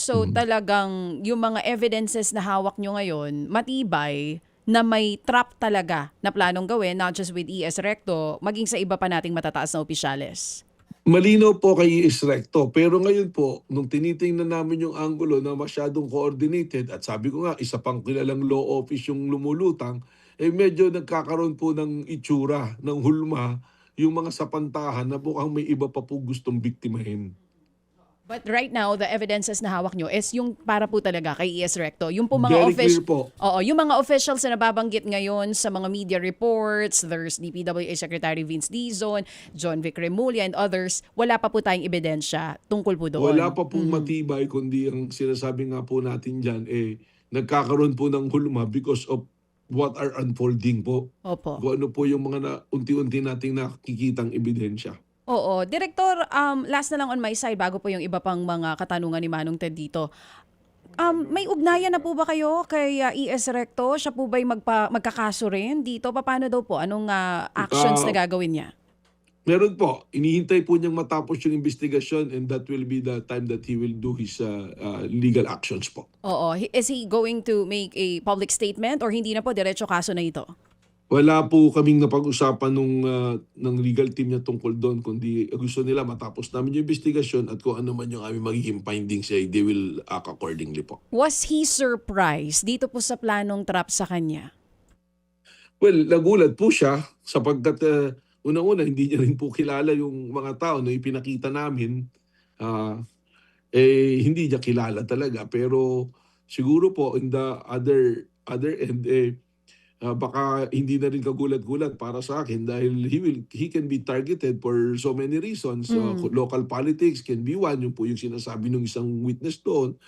So talagang yung mga evidences na hawak nyo ngayon, matibay na may trap talaga na planong gawin, not just with ES Recto, maging sa iba pa nating matataas na opisyales. Malinaw po kay Is Recto. Pero ngayon po, nung tinitingnan namin yung anggulo na masyadong coordinated, at sabi ko nga, isa pang kilalang law office yung lumulutang, eh medyo nagkakaroon po ng itsura, ng hulma, yung mga sapantahan na mukhang may iba pa po gustong biktimahin. But right now, the evidences na hawak nyo is yung para po talaga kay ES Recto. Yung po mga Very clear po. Oo, yung mga officials na nababanggit ngayon sa mga media reports, there's DPWH Secretary Vince Dizon, John Vic Remulla, and others, wala pa po tayong ebidensya tungkol po Wala doon. pa pong matibay, kundi ang sinasabi nga po natin dyan, eh, nagkakaroon po ng hulma because of what are unfolding po. Opo. Kung ano po yung mga unti-unti nating nakikitang ebidensya. Oo. Director, last na lang on my side bago po yung iba pang mga katanungan ni Manong Ted dito. May ugnayan na po ba kayo kay ES Recto? Siya po ba'y magkakaso rin dito? Paano daw po? Anong actions na Ah, gagawin niya? Meron po, inihintay po niyang matapos yung investigasyon, and that will be the time that he will do his legal actions po. Oo. Is he going to make a public statement or hindi na po diretso kaso na ito? Wala po kaming napag-usapan ng legal team niya tungkol doon, kundi gusto nila matapos namin yung investigasyon at kung ano man yung aming magiging findings, eh, they will act accordingly po. Was he surprised dito po sa planong trap sa kanya? Well, nagulat po siya sapagkat unang-una hindi niya rin po kilala yung mga tao na ipinakita namin. Ah, hindi niya kilala talaga, pero siguro po in the other end, baka hindi na rin kagulat-gulat para sa akin dahil he can be targeted for so many reasons. Mm. Local politics can be one, yung po yung sinasabi ng isang witness doon.